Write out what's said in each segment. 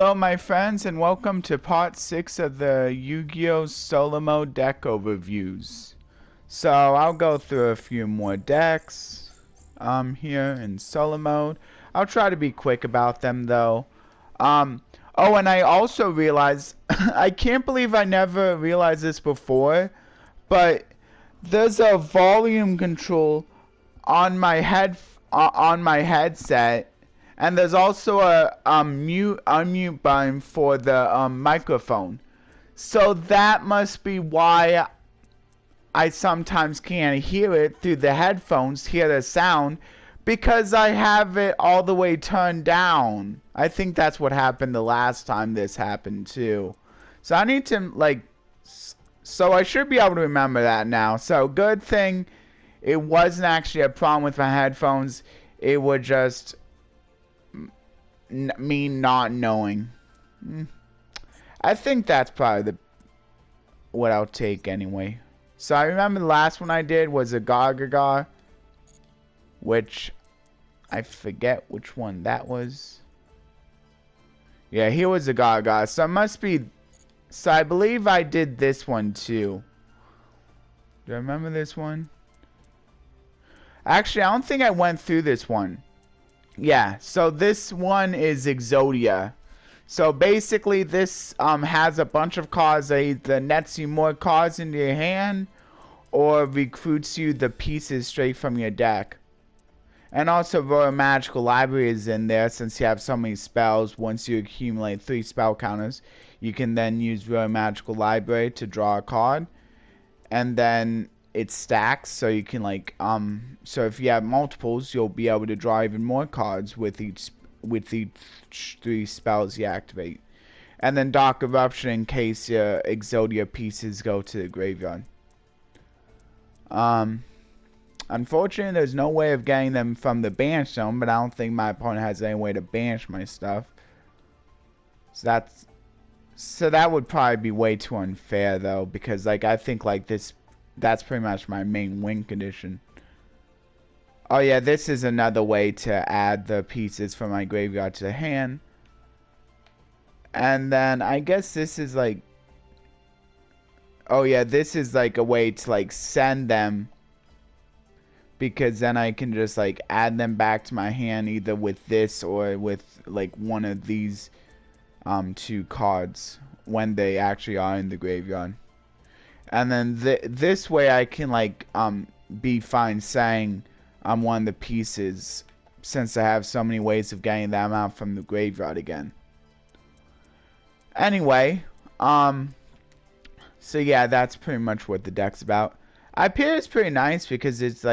Hello, my friends, and welcome to part 6 of the Yu-Gi-Oh! Solo Mode deck overviews. So, I'll go through a few more decks here in solo mode. I'll try to be quick about them, though. Oh, and I also realized, I can't believe I never realized this before, but there's a volume control on my headset, and there's also a unmute button for the microphone. So that must be why I sometimes can't hear it through the headphones, hear the sound, because I have it all the way turned down. I think that's what happened the last time this happened too. So I need to so I should be able to remember that now. So good thing it wasn't actually a problem with my headphones. It was just me not knowing. I think that's probably what I'll take anyway. So I remember the last one I did was a Gargagar, which I forget which one that was. Yeah, here was a Gargagar. So it must be. So I believe I did this one too. Do I remember this one? Actually, I don't think I went through this one. Yeah, so this one is Exodia. So basically this has a bunch of cards that either nets you more cards into your hand or recruits you the pieces straight from your deck. And also Royal Magical Library is in there since you have so many spells. Once you accumulate 3 spell counters, you can then use Royal Magical Library to draw a card. And then it stacks, so you can so if you have multiples, you'll be able to draw even more cards with each 3 spells you activate. And then Dark Eruption in case your Exodia pieces go to the graveyard. Unfortunately, there's no way of getting them from the banish zone, but I don't think my opponent has any way to banish my stuff. So that would probably be way too unfair though, because I think that's pretty much my main win condition. Oh yeah, this is another way to add the pieces from my graveyard to the hand. And then I guess this is oh yeah, this is a way to send them, because then I can just add them back to my hand either with this or with one of these 2 cards when they actually are in the graveyard. And then this way I can be fine saying I'm one of the pieces, since I have so many ways of getting them out from the graveyard again. Anyway, so yeah, that's pretty much what the deck's about. Hyperia is pretty nice because it's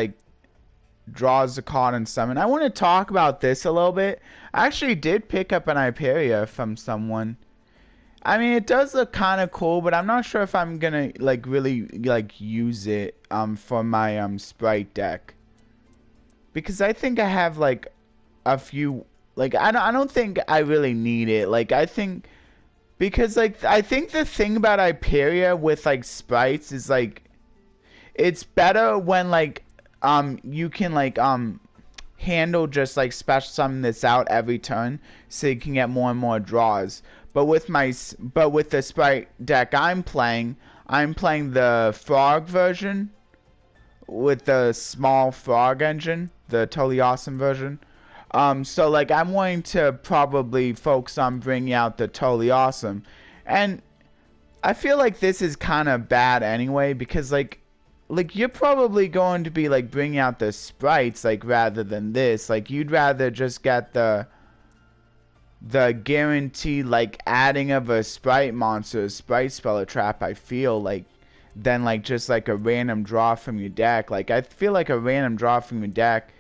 draws a card and summon. I want to talk about this a little bit. I actually did pick up an Hyperia from someone. I mean, it does look kind of cool, but I'm not sure if I'm gonna really use it for my sprite deck, because I think I have a few I don't think I really need it. I think because I think the thing about Hyperia with sprites is it's better when you can handle just special summon this out every turn, so you can get more and more draws. But with the sprite deck I'm playing the frog version with the small frog engine, the totally awesome version. So I'm wanting to probably focus on bringing out the totally awesome, and I feel this is kind of bad anyway, because you're probably going to be bringing out the sprites rather than this. You'd rather just get the guaranteed adding of a sprite monster, a sprite speller trap, I feel than just a random draw from your deck. I feel a random draw from your deck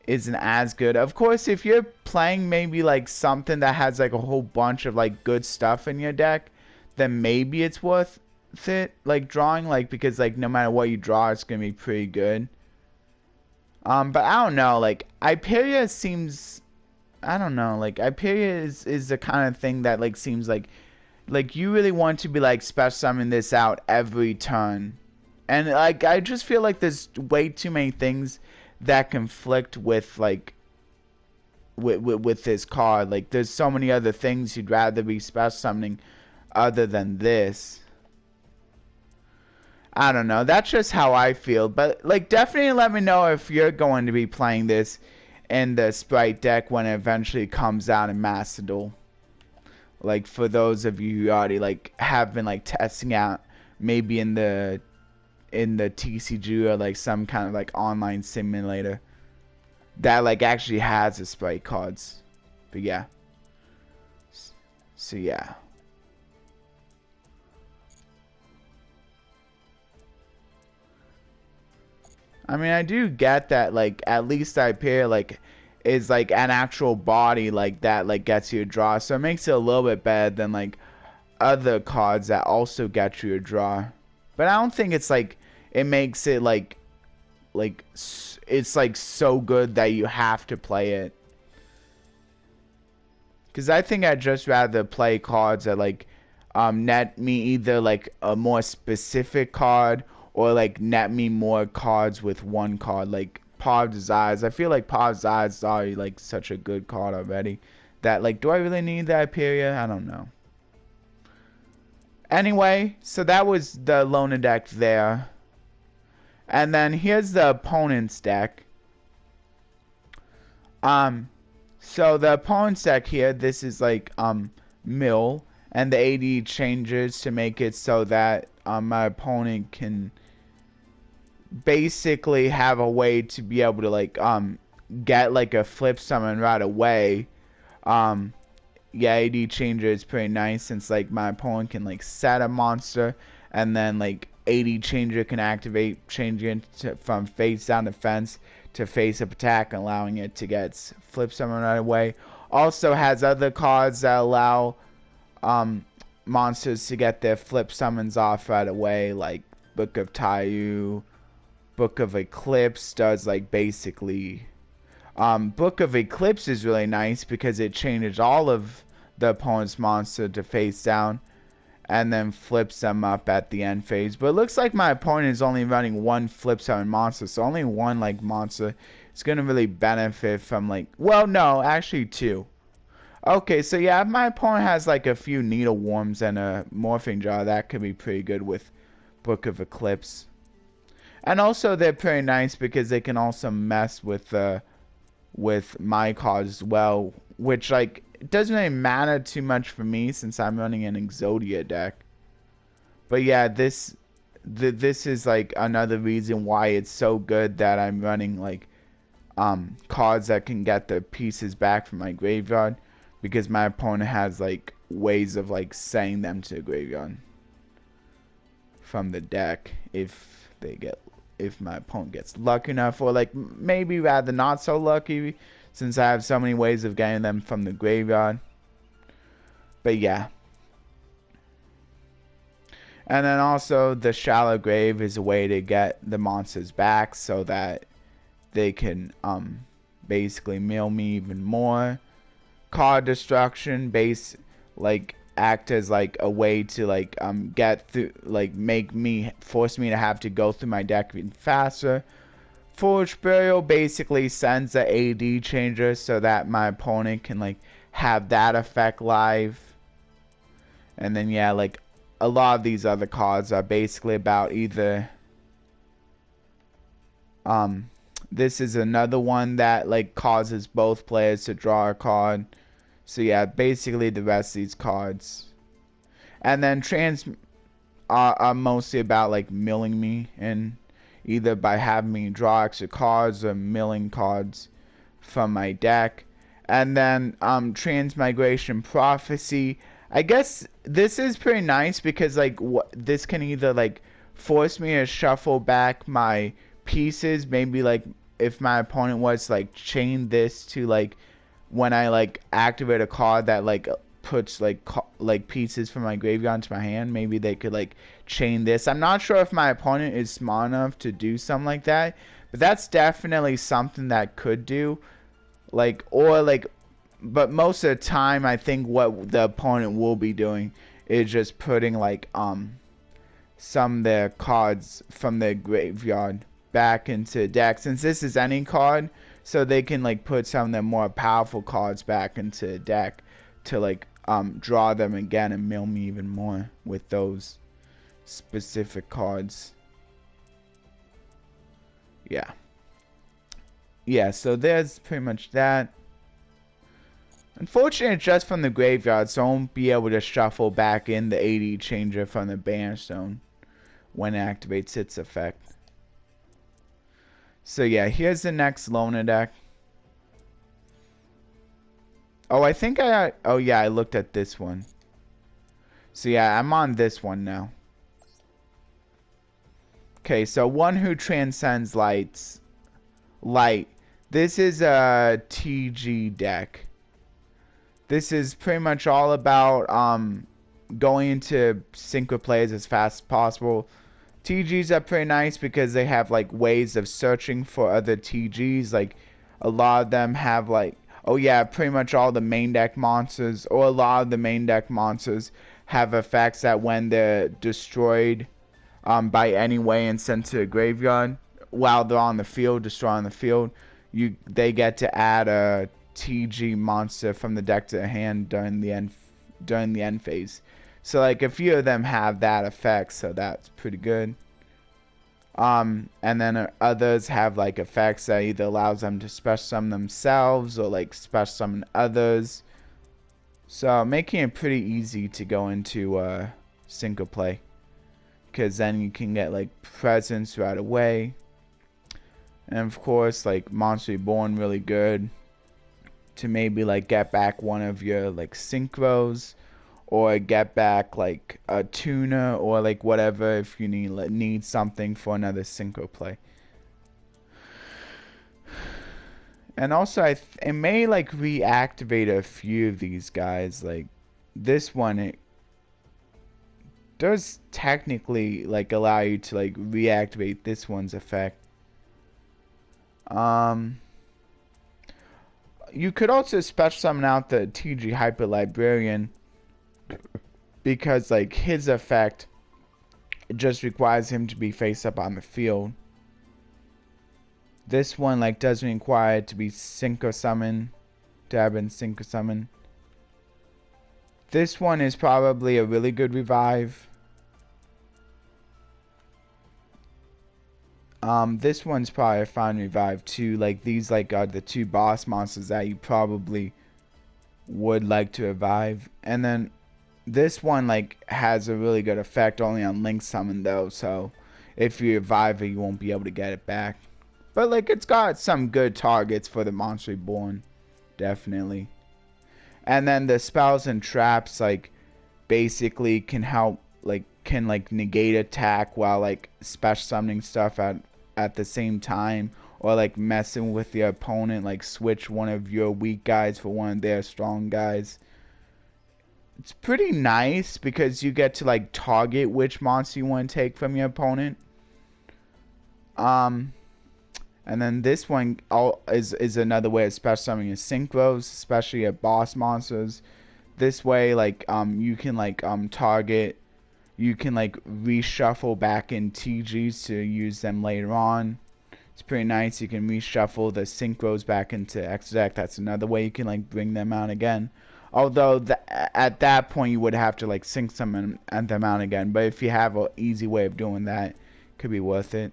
isn't as good. Of course, if you're playing maybe something that has a whole bunch of good stuff in your deck, then maybe it's worth it drawing, because no matter what you draw, it's gonna be pretty good. But I don't know, Hyperia seems, I don't know, Hyperia is the kind of thing that seems you really want to be special summon this out every turn, and I just feel there's way too many things that conflict with with this card. Like, there's so many other things you'd rather be special summoning other than this. I don't know. That's just how I feel. But, like, definitely let me know if you're going to be playing this in the Sprite deck when it eventually comes out in Master Duel. Like, for those of you who already, like, have been, like, testing out maybe in the TCG or, like, some kind of, like, online simulator that, like, actually has the Sprite cards. But, yeah. So, yeah. I mean, I do get that, like, at least Hyperion, like, is, like, an actual body, like, that, like, gets you a draw. So it makes it a little bit better than, like, other cards that also get you a draw. But I don't think it's, like, it makes it, like, it's, like, so good that you have to play it. Because I think I'd just rather play cards that, like, net me either, like, a more specific card or, like, net me more cards with one card. Like, Paw of Desires. I feel like Paw of Desires is already, like, such a good card already. That, like, do I really need that period? I don't know. Anyway, so that was the loner deck there. And then here's the opponent's deck. So the opponent's deck here, this is, like, mill. And the AD changes to make it so that my opponent can basically have a way to be able to, like, get, like, a flip summon right away. Yeah, AD changer is pretty nice since, like, my opponent can, like, set a monster and then, like, AD changer can activate, changing it from face down defense to face up attack, allowing it to get flip summon right away. Also has other cards that allow monsters to get their flip summons off right away, like Book of Taiyu. Book of Eclipse does, like, basically Book of Eclipse is really nice because it changes all of the opponent's monster to face down and then flips them up at the end phase. But it looks like my opponent is only running one flip summon monster, so only one, like, monster is going to really benefit from, like, well, no, actually two. Okay, so yeah, if my opponent has, like, a few Needle Worms and a Morphing Jar, that could be pretty good with Book of Eclipse. And also they're pretty nice because they can also mess with my cards as well, which, like, it doesn't really matter too much for me since I'm running an Exodia deck. But yeah, this is, like, another reason why it's so good that I'm running, like, cards that can get the pieces back from my graveyard, because my opponent has, like, ways of, like, sending them to the graveyard from the deck if my opponent gets lucky enough, or, like, maybe rather not so lucky since I have so many ways of getting them from the graveyard. But yeah. And then also the Shallow Grave is a way to get the monsters back so that they can basically mill me even more. Card Destruction like act as, like, a way to, like, get through, like, force me to have to go through my deck even faster. Foolish Burial basically sends the AD changer so that my opponent can, like, have that effect live. And then yeah, like, a lot of these other cards are basically about either this is another one that, like, causes both players to draw a card. So yeah, basically the rest of these cards. And then trans are mostly about, like, milling me, and either by having me draw extra cards or milling cards from my deck. And then Transmigration Prophecy. I guess this is pretty nice because, like, this can either, like, force me to shuffle back my pieces. Maybe, like, if my opponent was to, like, chain this to, like, when I, like, activate a card that, like, puts, like, pieces from my graveyard into my hand, maybe they could, like, chain this. I'm not sure if my opponent is smart enough to do something like that, but that's definitely something that could do. Like, or, like, but most of the time I think what the opponent will be doing is just putting, like, some of their cards from their graveyard back into the deck. Since this is any card, so they can like put some of the more powerful cards back into the deck to like draw them again and mill me even more with those specific cards. Yeah, so there's pretty much that. Unfortunately, just from the graveyard, so I won't be able to shuffle back in the AD changer from the banish zone when it activates its effect. So yeah, here's the next loner deck. Oh, I think oh yeah, I looked at this one. So yeah, I'm on this one now. Okay, so one who transcends light. This is a TG deck. This is pretty much all about going into synchro plays as fast as possible. TGs are pretty nice because they have like ways of searching for other TGs. Like a lot of them have like, oh yeah, pretty much all the main deck monsters, or a lot of the main deck monsters have effects that when they're destroyed by any way and sent to a graveyard while they're on the field, destroying the field, they get to add a TG monster from the deck to the hand during the end phase. So like a few of them have that effect, so that's pretty good. And then others have like effects that either allows them to special summon themselves or like special summon others. So making it pretty easy to go into synchro play, because then you can get like presence right away. And of course, like Monster Reborn, really good to maybe like get back one of your like synchros, or get back like a tuner, or like whatever if you need something for another synchro play. And also it may like reactivate a few of these guys. Like this one, it does technically like allow you to like reactivate this one's effect. You could also special summon out the TG Hyper Librarian, because like his effect just requires him to be face up on the field. This one like doesn't require it to be synchro summon, to have been synchro summon. This one is probably a really good revive. This one's probably a fine revive too. Like these like are the two boss monsters that you probably would like to revive. And then this one like has a really good effect only on Link Summon though, so if you revive it you won't be able to get it back. But like it's got some good targets for the Monster Reborn, definitely. And then the spells and traps like basically can help like negate attack while like special summoning stuff at the same time, or like messing with your opponent, like switch one of your weak guys for one of their strong guys. It's pretty nice because you get to like target which monster you want to take from your opponent. And then this one is another way of special summoning your synchros, especially at boss monsters. This way like you can like target, you can like reshuffle back in TGs to use them later on. It's pretty nice. You can reshuffle the synchros back into X deck. That's another way you can like bring them out again. Although at that point you would have to like sync them and them out again. But if you have an easy way of doing that, it could be worth it.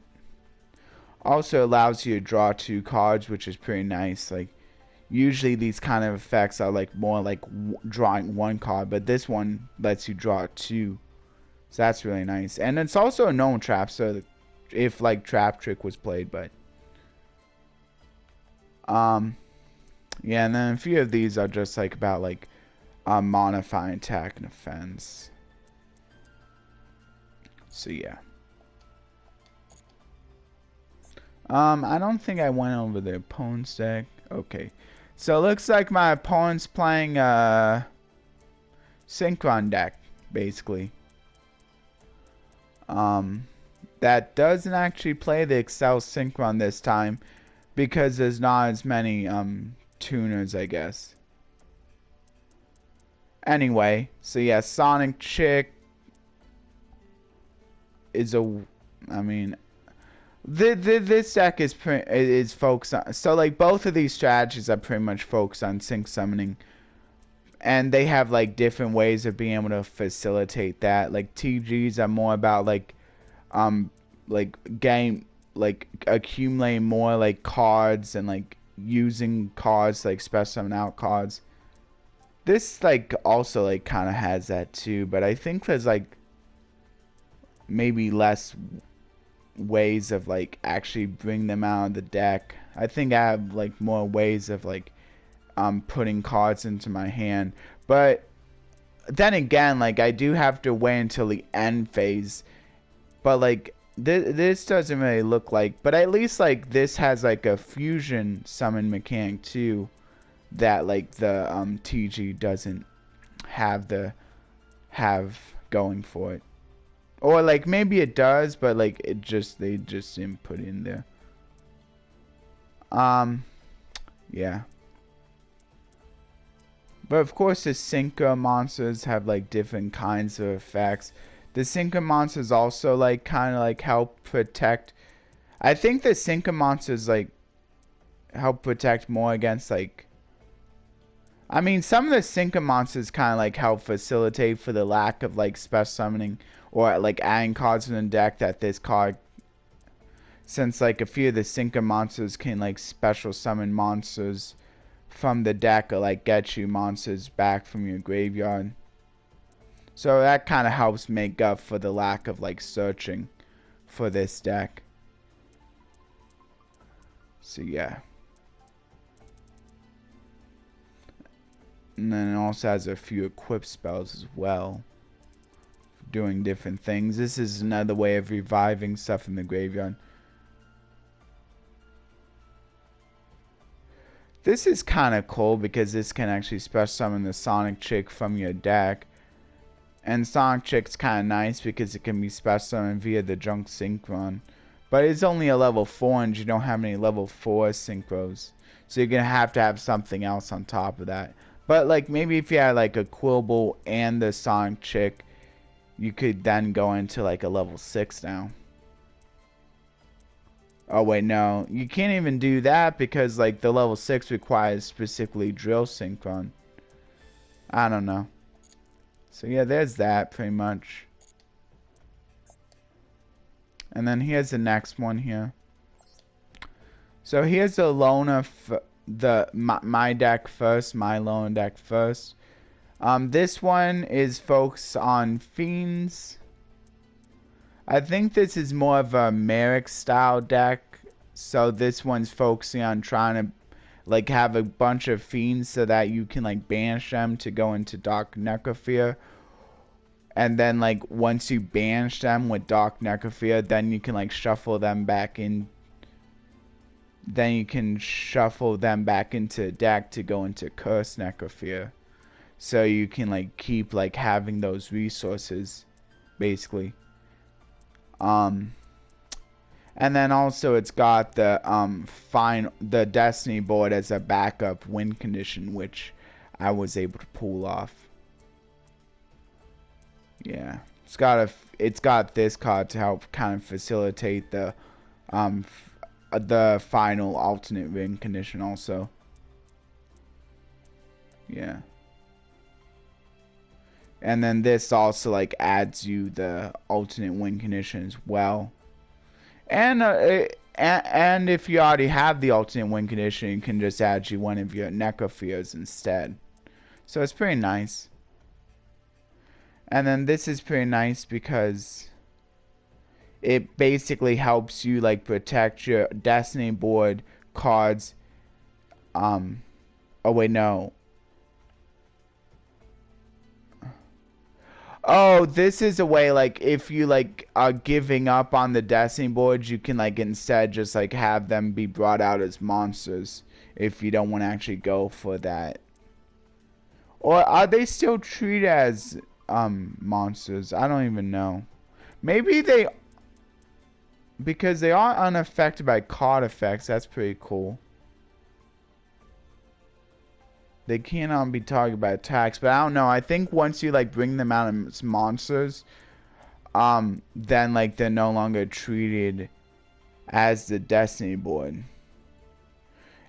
Also allows you to draw 2 cards, which is pretty nice. Like usually these kind of effects are like more like drawing 1 card, but this one lets you draw 2. So that's really nice. And it's also a known trap, so if like Trap Trick was played, but yeah, and then a few of these are just like about like modifying attack and defense. So yeah. I don't think I went over the opponent's deck. Okay. So it looks like my opponent's playing Synchron deck, basically. That doesn't actually play the Excel Synchron this time because there's not as many tuners, I guess. Anyway, so yeah, Sonic Chick is a, I mean, This deck is focused on, so like both of these strategies are pretty much focused on sync summoning, and they have like different ways of being able to facilitate that. Like TGs are more about um like game like accumulating more like cards and like using cards like special summon out cards. This like also like kind of has that too, but I think there's like maybe less ways of like actually bring them out of the deck. I think I have like more ways of like putting cards into my hand. But then again, like I do have to wait until the end phase. But like this doesn't really look like, but at least like this has like a fusion summon mechanic too that like the TG doesn't have going for it. Or like maybe it does, but like they just didn't put it in there. Yeah. But of course the Synchro monsters have like different kinds of effects. The Synchro monsters also like kind of like help protect. I think the Synchro monsters like help protect more against like. I mean, some of the Synchro monsters kind of like help facilitate for the lack of like special summoning or like adding cards in the deck that this card. Since like a few of the Synchro monsters can like special summon monsters from the deck or like get you monsters back from your graveyard. So that kind of helps make up for the lack of like searching for this deck. So yeah. And then it also has a few equip spells as well. Doing different things. This is another way of reviving stuff in the graveyard. This is kind of cool because this can actually special summon the Sonic Chick from your deck. And Sonic Chick's kind of nice because it can be special summoned via the Junk Synchron. But it's only a level 4 and you don't have any level 4 synchros. So you're going to have something else on top of that. But like maybe if you had like a Quibble and the Sonic Chick, you could then go into like a level 6 now. Oh wait, no. You can't even do that because like the level 6 requires specifically Drill Synchron. I don't know. So yeah, there's that pretty much. And then here's the next one here. So here's the loner, my deck first, my loner deck first. This one is focused on Fiends. I think this is more of a Merrick style deck. So this one's focusing on trying to like have a bunch of Fiends so that you can like banish them to go into Dark Necrophia. And then like once you banish them with Dark Necrophia, then you can like shuffle them back in. Then you can shuffle them back into deck to go into Curse Necrophia. So you can like keep like having those resources basically. And then also it's got the the Destiny board as a backup win condition, which I was able to pull off. Yeah, it's got this card to help kind of facilitate the final alternate win condition also. Yeah. And then this also like adds you the alternate win condition as well. And if you already have the alternate win condition, you can just add you one of your Necrophias instead. So it's pretty nice. And then this is pretty nice because it basically helps you like protect your Destiny board cards. Oh wait, no. Oh, this is a way like if you like are giving up on the Destiny boards, you can like instead just like have them be brought out as monsters if you don't want to actually go for that. Or are they still treated as monsters? I don't even know. Maybe they, because they are unaffected by card effects. That's pretty cool. They cannot be targeted by attacks, but I don't know. I think once you like bring them out as monsters, then like they're no longer treated as the Destiny board.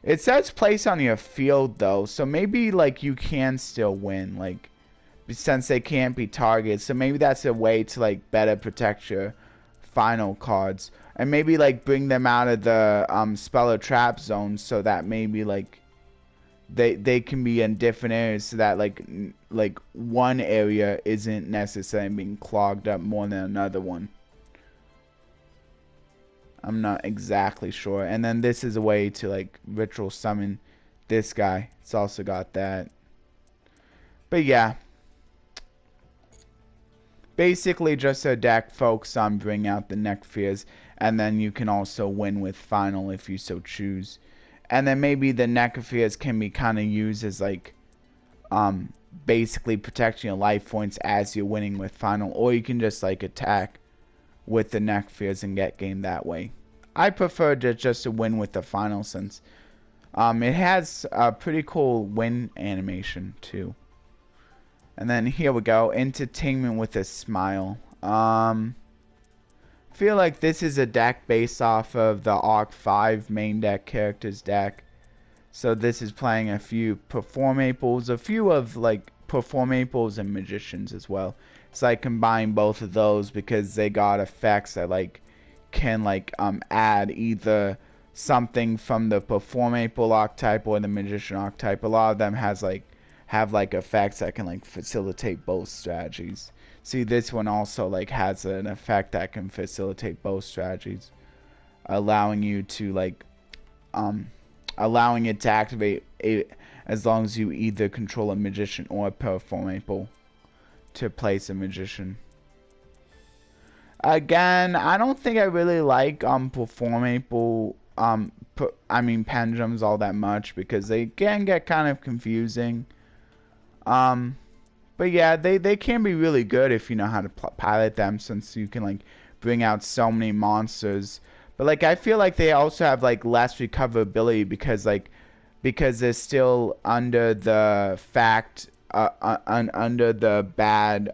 It says place on your field though, so maybe like you can still win, like since they can't be targeted. So maybe that's a way to like better protect your final cards, and maybe like bring them out of the spell or trap zones, so that maybe like they can be in different areas, so that like one area isn't necessarily being clogged up more than another one. I'm not exactly sure. And then this is a way to like ritual summon this guy. It's also got that. But yeah, basically just a deck focused on bring out the Necrophilias, and then you can also win with final if you so choose. And then maybe the Necrophilias can be kind of used as like basically protecting your life points as you're winning with final, or you can just like attack with the Necrophilias and get game that way. I prefer just to win with the final, since it has a pretty cool win animation too. And then here we go, entertainment with a smile. I feel like this is a deck based off of the Arc 5 main deck characters deck. So this is playing a few Performaples, a few of like Performaples and Magicians as well. So I combine both of those because they got effects that like can like add either something from the Performaple archetype or the Magician archetype. A lot of them have like effects that can like facilitate both strategies. See, this one also like has an effect that can facilitate both strategies, allowing you to like allowing it to activate it as long as you either control a Magician or a Performable to place a Magician. Again, I don't think I really like Performable pendulums all that much, because they can get kind of confusing. But yeah, they can be really good if you know how to pilot them, since you can like bring out so many monsters. But like I feel like they also have like less recoverability, because they're still under the fact under the bad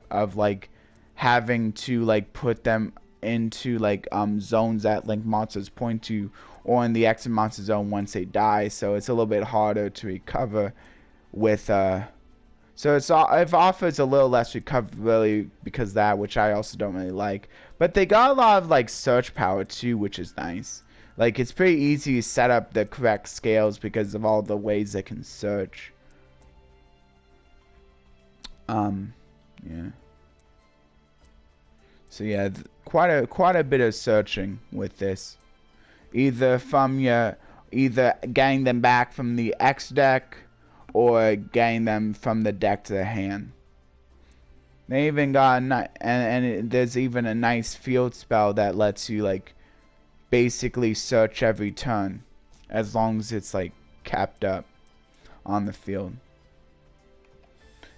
of like having to like put them into like zones that like monsters point to, or in the exit monster zone once they die. So it's a little bit harder to recover with so it offers a little less recoverability because of that, which I also don't really like. But they got a lot of like search power too, which is nice. Like it's pretty easy to set up the correct scales because of all the ways they can search. Yeah. So yeah, quite a bit of searching with this. Either getting them back from the X deck, or getting them from the deck to the hand. They even got there's even a nice field spell that lets you like basically search every turn, as long as it's like capped up on the field.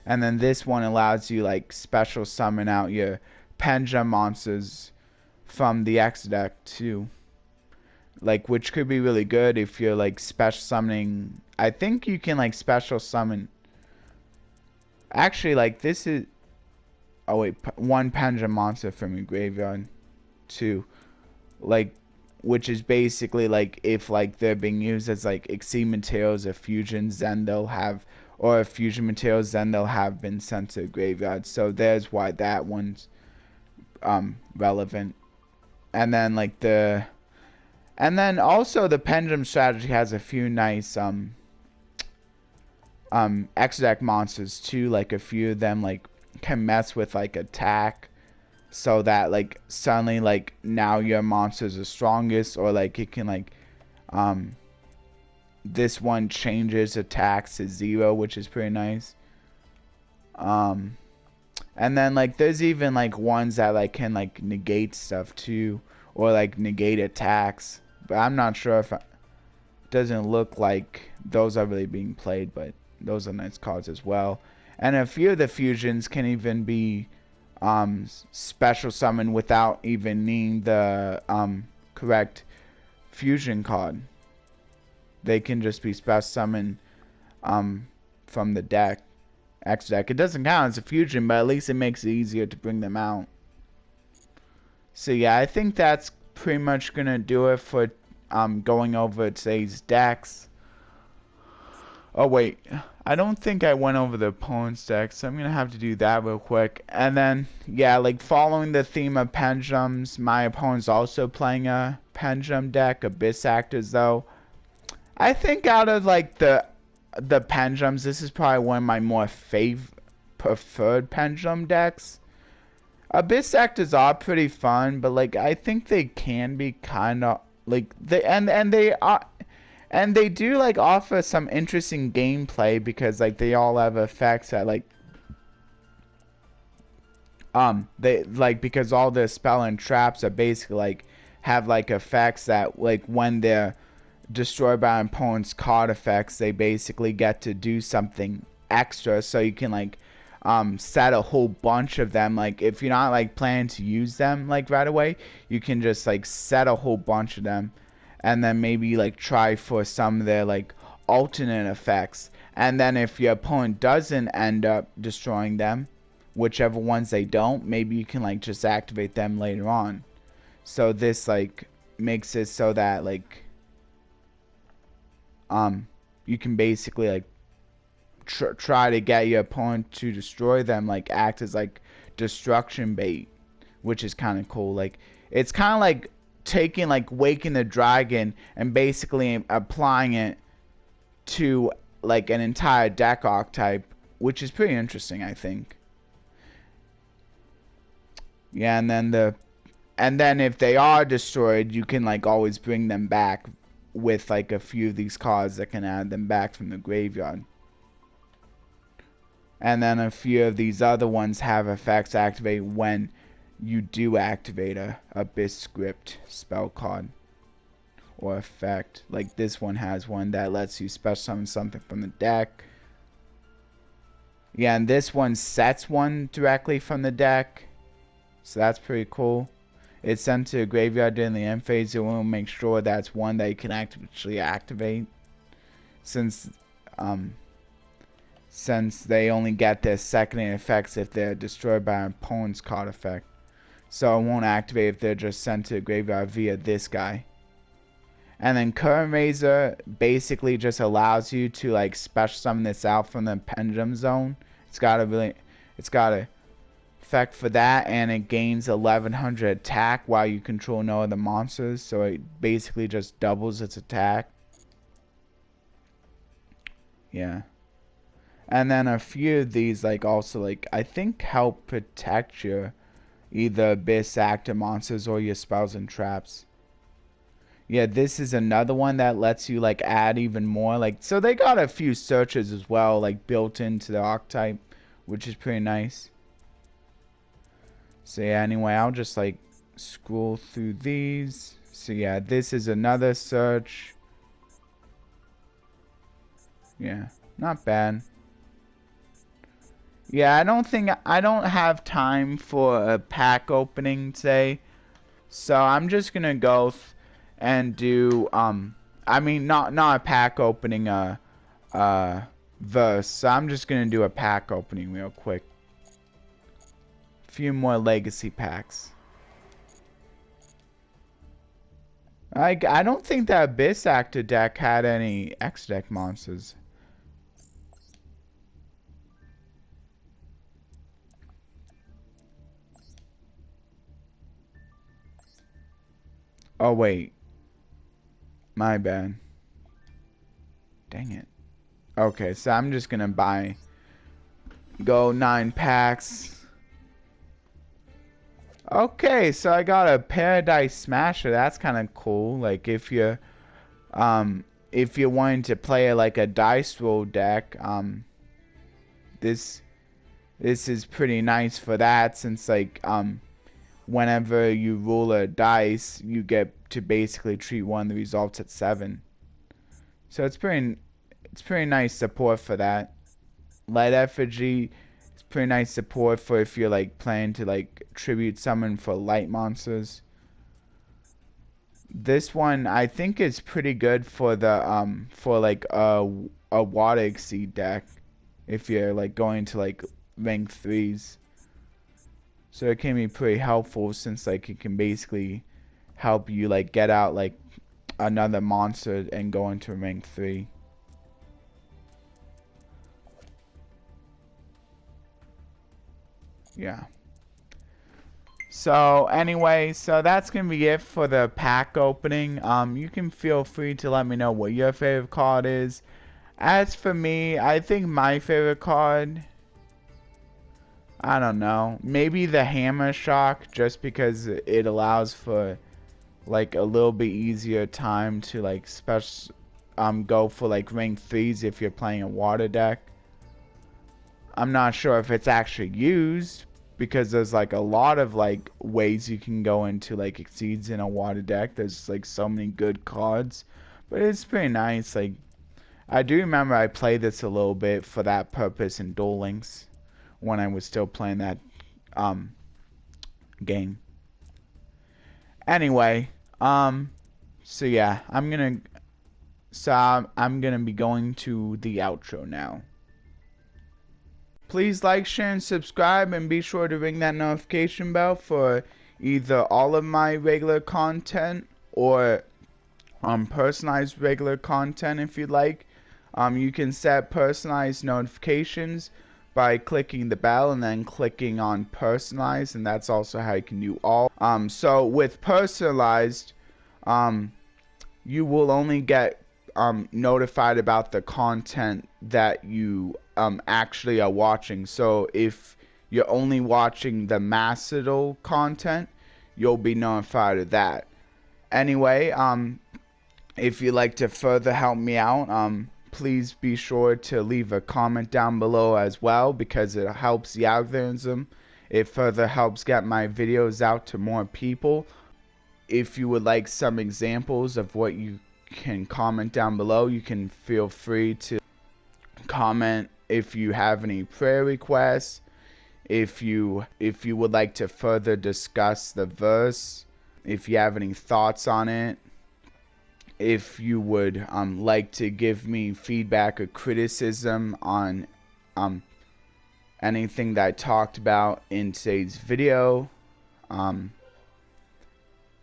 And then this one allows you like special summon out your pendulum monsters from the X deck too. Like, which could be really good if you're like special summoning. I think you can like special summon. Actually, like this is. Oh wait, one pendulum monster from your graveyard, two, like, which is basically like if like they're being used as like exceed materials or fusions, then they'll have, or fusion materials, then they'll have been sent to the graveyard. So there's why that one's relevant. And then like and then also the pendulum strategy has a few nice X deck monsters too. Like a few of them like can mess with like attack, so that like suddenly like now your monsters are strongest, or like it can like this one changes attacks to 0, which is pretty nice. And then like there's even like ones that like can like negate stuff too, or like negate attacks. But I'm not sure if it doesn't look like those are really being played, but those are nice cards as well. And a few of the fusions can even be special summon without even needing the correct fusion card. They can just be special summon from the deck, X deck. It doesn't count as a fusion, but at least it makes it easier to bring them out. So yeah, I think that's pretty much gonna do it for going over today's decks. Oh wait, I don't think I went over the opponent's deck, so I'm gonna have to do that real quick. And then yeah, like following the theme of pendulums, my opponent's also playing a pendulum deck, Abyss Actors though. I think out of like the pendulums, this is probably one of my more preferred pendulum decks. Abyss Actors are pretty fun, but like I think they can be kind of like they do like offer some interesting gameplay because like they all have effects that like they like because all the spell and traps are basically like have like effects that like when they're destroyed by an opponent's card effects, they basically get to do something extra, so you can like set a whole bunch of them. Like if you're not like planning to use them like right away, you can just like set a whole bunch of them and then maybe like try for some of their like alternate effects, and then if your opponent doesn't end up destroying them, whichever ones they don't, maybe you can like just activate them later on. So this like makes it so that like you can basically like try to get your opponent to destroy them, like act as like destruction bait, which is kind of cool. Like it's kind of like taking like Waking the Dragon and basically applying it to like an entire deck archetype, which is pretty interesting, I think. Yeah, and then if they are destroyed, you can like always bring them back with like a few of these cards that can add them back from the graveyard. And then a few of these other ones have effects activate when you do activate a Abyss Script spell card or effect. Like this one has one that lets you special summon something from the deck. Yeah, and this one sets one directly from the deck, so that's pretty cool. It's sent to a graveyard during the end phase. It will make sure that's one that you can actually activate, since they only get their secondary effects if they're destroyed by an opponent's card effect. So it won't activate if they're just sent to a graveyard via this guy. And then Current Razor basically just allows you to like special summon this out from the Pendulum Zone. It's got a effect for that, and it gains 1100 attack while you control no other monsters, so it basically just doubles its attack. Yeah. And then a few of these like also like I think help protect your either Abyss Actor monsters or your spells and traps. Yeah, this is another one that lets you like add even more, like so they got a few searches as well like built into the archetype, which is pretty nice. So yeah, anyway, I'll just like scroll through these. So yeah, this is another search. Yeah, not bad. Yeah, I don't have time for a pack opening today, so I'm just gonna go and do I mean not a pack opening, verse. So I'm just gonna do a pack opening real quick. Few more legacy packs. I don't think that Abyss Actor deck had any X deck monsters. Oh wait, my bad. Dang it. Okay, so I'm just gonna go 9 packs. Okay, so I got a Paradise Smasher. That's kind of cool. Like if you're wanting to play like a dice roll deck, this is pretty nice for that, since like whenever you roll a dice, you get to basically treat one of the results at 7. So it's pretty nice support for that. Light Effigy, pretty nice support for if you're like planning to like tribute summon for light monsters. This one I think is pretty good for the for like a Water Exceed deck if you're like going to like rank 3s. So it can be pretty helpful, since like it can basically help you like get out like another monster and go into rank 3. Yeah. So anyway, so that's gonna be it for the pack opening. You can feel free to let me know what your favorite card is. As for me, I think my favorite card, I don't know, maybe the Hammer Shock, just because it allows for like a little bit easier time to like go for like rank 3s if you're playing a water deck. I'm not sure if it's actually used, because there's like a lot of like ways you can go into like exceeds in a water deck. There's like so many good cards, but it's pretty nice. Like, I do remember I played this a little bit for that purpose in Duel Links when I was still playing that game. Anyway, so yeah, I'm gonna be going to the outro now. Please like, share, and subscribe, and be sure to ring that notification bell for either all of my regular content or personalized regular content if you'd like. You can set personalized notifications by clicking the bell and then clicking on personalized, and that's also how you can do all. So with personalized, you will only get notified about the content that you actually are watching. So if you're only watching the Macedal content, you'll be notified of that. Anyway, if you'd like to further help me out, please be sure to leave a comment down below as well, because it helps the algorithm. It further helps get my videos out to more people. If you would like some examples of what you can comment down below, you can feel free to comment if you have any prayer requests, if you would like to further discuss the verse, if you have any thoughts on it, if you would like to give me feedback or criticism on anything that I talked about in today's video,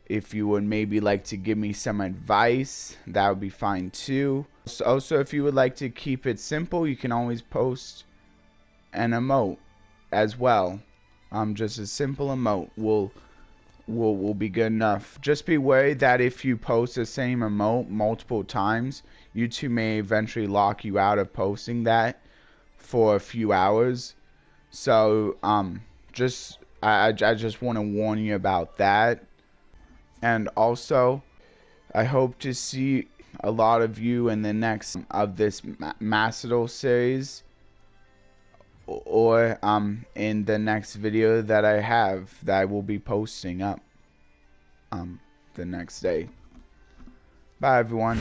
if you would maybe like to give me some advice, that would be fine too. Also, if you would like to keep it simple, you can always post an emote as well. Just a simple emote will be good enough. Just be worried that if you post the same emote multiple times, YouTube may eventually lock you out of posting that for a few hours. So I just want to warn you about that. And also, I hope to see a lot of you in the next of this Macedal series, or in the next video that I will be posting up the next day. Bye everyone.